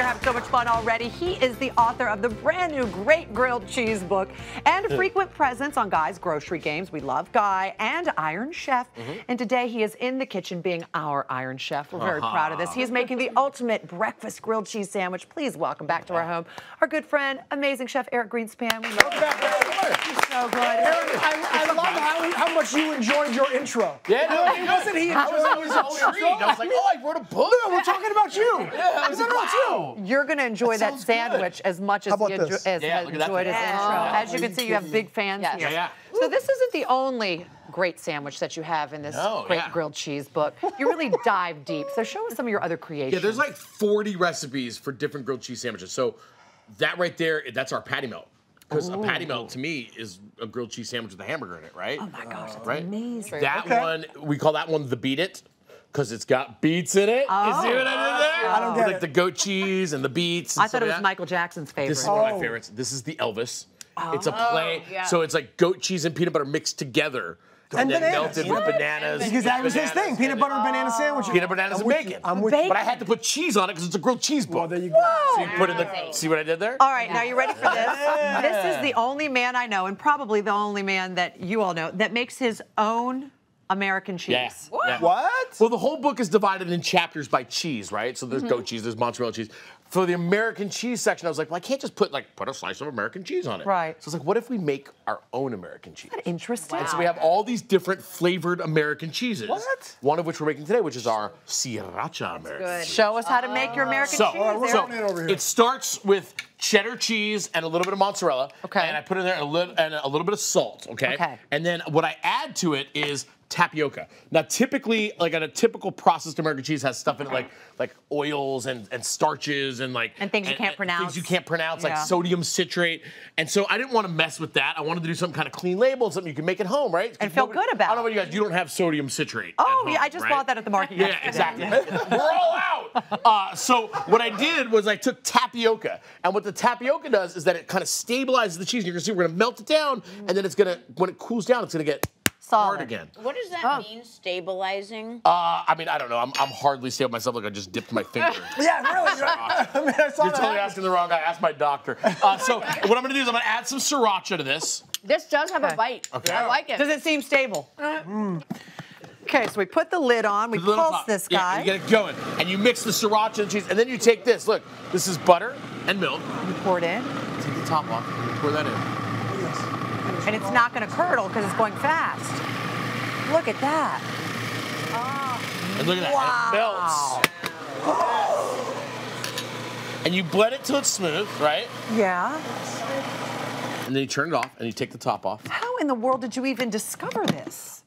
having so much fun already. He is the author of the brand new Great Grilled Cheese book and a frequent presence on Guy's grocery games. We love Guy and Iron Chef. And today he is in the kitchen being our Iron Chef. We're very proud of this. He is making the ultimate breakfast grilled cheese sandwich. Please welcome back to our home our good friend, amazing chef Eric Greenspan. We love He's so good. Eric, I love how much you enjoyed your intro. Yeah, Wasn't he I was intrigued. I was like, oh, I wrote a book. No, we're talking about you. Yeah, I was like, wow. You're going to enjoy that sandwich as much as he this? has enjoyed his intro. As you can see, you have big fans here. Yeah. So this isn't the only great sandwich that you have in this great grilled cheese book. You really dive deep. So show us some of your other creations. Yeah, there's like 40 recipes for different grilled cheese sandwiches. So that right there, that's our patty melt. Because a patty melt, to me, is a grilled cheese sandwich with a hamburger in it, right? Oh, my gosh, that's right? amazing. That one, we call that one the Beat It, because it's got beets in it. Oh. You see what I did there? I don't get like it. the goat cheese and the beets. And I thought it was Michael Jackson's favorite. This is one of my favorites. This is the Elvis. It's a play. So it's like goat cheese and peanut butter mixed together. And then melted with bananas. Because that was his thing, peanut butter and banana sandwiches. Peanut bananas and bacon. I'm with you. But I had to put cheese on it because it's a grilled cheese book. Well, there you go. So you put in the, see what I did there? All right, now you ready for this? This is the only man I know, and probably the only man that you all know, that makes his own American cheese. Yeah. What? Well, the whole book is divided in chapters by cheese, right? So there's goat cheese, there's mozzarella cheese. For the American cheese section, I was like, well, I can't just put a slice of American cheese on it. Right. So I was like, what if we make our own American cheese? Interesting. And so we have all these different flavored American cheeses. What? One of which we're making today, which is our sriracha American cheese. Show us how to make your American cheese. Eric. It starts with cheddar cheese and a little bit of mozzarella. Okay. And I put in there a little bit of salt, okay? And then what I add to it is tapioca. Now, typically, like a typical processed American cheese has stuff in it like oils and starches and things you can't pronounce. Things you can't pronounce, like sodium citrate. And so I didn't want to mess with that. I wanted to do some kind of clean label, something you can make at home, right? And feel good about. I don't know about you guys. You don't have sodium citrate. Oh, at home, yeah, I just right? bought that at the market. Yeah, exactly. We're all out. So what I did was I took tapioca, and what the tapioca does is that it kind of stabilizes the cheese. You're gonna see we're gonna melt it down, and then it's gonna, when it cools down, it's gonna get hard again. What does that mean, stabilizing? I mean, I don't know. I'm hardly stable myself. Like I just dipped my finger. Yeah, really. I mean, I saw You're that. totally asking the wrong guy. Ask my doctor. So what I'm gonna do is I'm gonna add some sriracha to this. This does have a bite. Okay. I like it. Does it seem stable? Okay, so we put the lid on. We pulse this guy. Yeah, you get it going, and you mix the sriracha and cheese, and then you take this. Look, this is butter and milk. You pour it in. Take the top off. And pour that in. And it's not going to curdle because it's going fast. Look at that. And look at that. Wow. It melts. And you blend it till it's smooth, right? Yeah. And then you turn it off, and you take the top off. How in the world did you even discover this?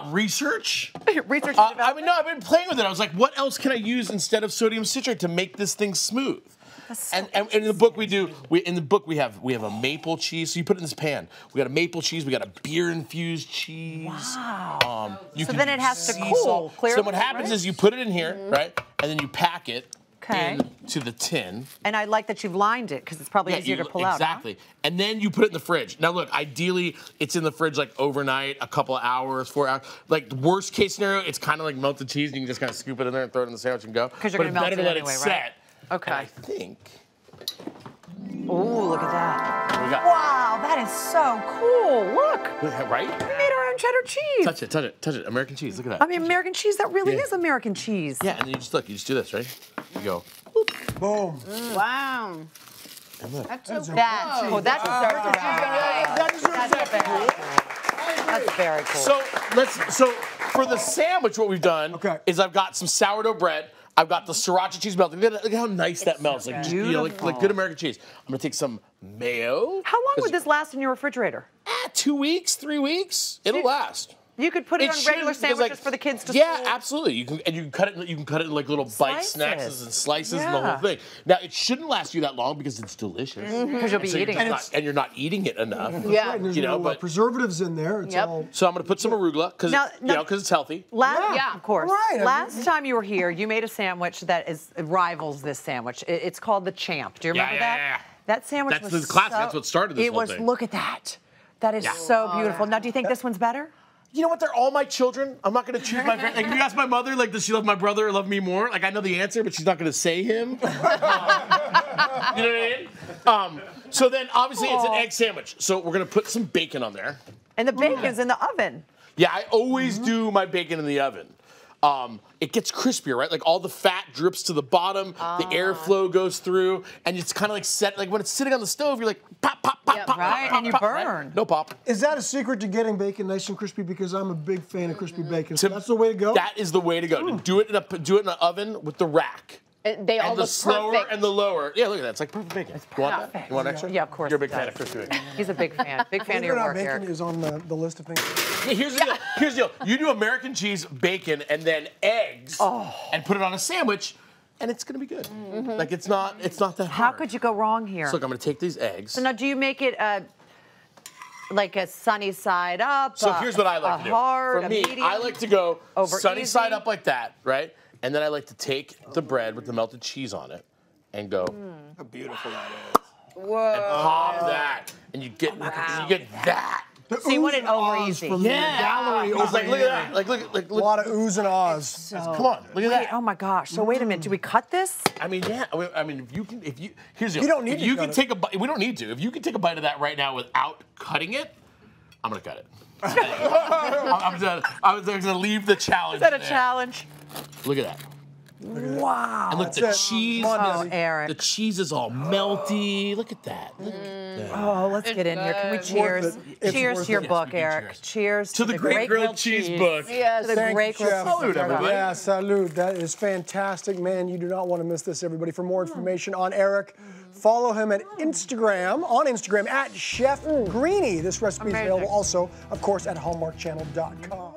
Research. Research. I mean, no, I've been playing with it. I was like, what else can I use instead of sodium citrate to make this thing smooth? And in the book we have a maple cheese. So you put it in this pan. We got a maple cheese. We got a beer infused cheese. Wow. So then it has to cool. Clearly, so what happens is you put it in here, right, and then you pack it into the tin. And I like that you've lined it because it's probably easier to pull out. Exactly. And then you put it in the fridge. Now look, ideally it's in the fridge like overnight, a couple of hours, 4 hours. Like the worst case scenario, it's kind of like melted cheese. You can just kind of scoop it in there and throw it in the sandwich and go. Because you're going to melt it anyway, right? Okay. And I think. Oh, look at that. We got, wow, that is so cool. Look. Right? We made our own cheddar cheese. Touch it, touch it, touch it. American cheese. Look at that. I mean, American cheese, that really is American cheese. Yeah, and then you just look, you just do this, right? You go. Boom. Wow. And look. That's so That That's very cool. So for the sandwich, what we've done is I've got some sourdough bread. I've got the sriracha cheese melting. Look at how nice that melts. Like, just, like good American cheese. I'm gonna take some mayo. How long would this last in your refrigerator? 2 weeks, 3 weeks. It'll last. You could put it on regular sandwiches for the kids to school. Yeah, absolutely. You can cut it. You can cut it in like little bite snacks and slices and the whole thing. Now it shouldn't last you that long because it's delicious. Because you'll be eating it, and you're not eating it enough. Yeah, there's but preservatives in there. It's all. So I'm gonna put some arugula because because it's healthy. Of course. Right. Last time you were here, you made a sandwich that rivals this sandwich. It's called the Champ. Do you remember that? Yeah. That sandwich was the classic. That's what started this whole thing. Look at that. That is so beautiful. Now, do you think this one's better? You know what? They're all my children. I'm not gonna choose my friend. Like if you ask my mother, like, does she love my brother or love me more? Like I know the answer, but she's not gonna say him. You know what I mean? So then obviously it's an egg sandwich. So we're gonna put some bacon on there. And the bacon's in the oven. Yeah, I always do my bacon in the oven. It gets crispier, right? Like all the fat drips to the bottom, the airflow goes through, and it's kind of like set. Like when it's sitting on the stove, you're like pop, pop, pop, pop, right, pop, and you pop, burn. Right? No pop. Is that a secret to getting bacon nice and crispy? Because I'm a big fan of crispy bacon. So that's the way to go? That is the way to go. Do it in an oven with the rack. They all And the look slower perfect. and the lower. Yeah, look at that. It's like perfect bacon. You want that? You want extra? Yeah, of course You're a big he fan does. of crispy bacon. He's a big fan. Big fan of Believe it your or not, work, bacon Eric. is on the list of things. Yeah, here's the deal. Here's the deal. You do American cheese, bacon, and then eggs, and put it on a sandwich, and it's gonna be good. Like it's not that hard. How could you go wrong here? So look, I'm gonna take these eggs. So now, do you make it like a sunny side up? So here's what I like to do. Hard, For me, medium, I like to go over sunny easy? side up like that, right? And then I like to take the bread with the melted cheese on it and go How beautiful that is. and pop that, and you get that. So you want it over easy. From the gallery It's over like look here. at that. Like look. A lot of oohs and ahs. Come on, look at Wait, that. oh my gosh. So wait a minute. Do we cut this? I mean, yeah. I mean, if you here's the You deal. don't need If to you cut can it. take a bite. We don't need to. If you can take a bite of that right now without cutting it, I'm gonna cut it. I'm gonna leave the challenge. Is that a there. challenge? Look at that. Wow. And look, the That's it. cheese. Come on, Oh, Desi. Eric. The cheese is all melty. Look at that. Look at that. Oh, let's get in here. Can we cheers? worth it. It's Cheers worth to your it. book, Yes, we can Eric. cheers. Cheers To the Great Grilled Cheese book. Yes. To the Thank Great you, Grilled Chef. Salute, everybody. Yeah, salute. That is fantastic, man. You do not want to miss this, everybody. For more information on Eric, follow him on Instagram at Chef Greenie. This recipe is Amazing. available also, of course, at hallmarkchannel.com.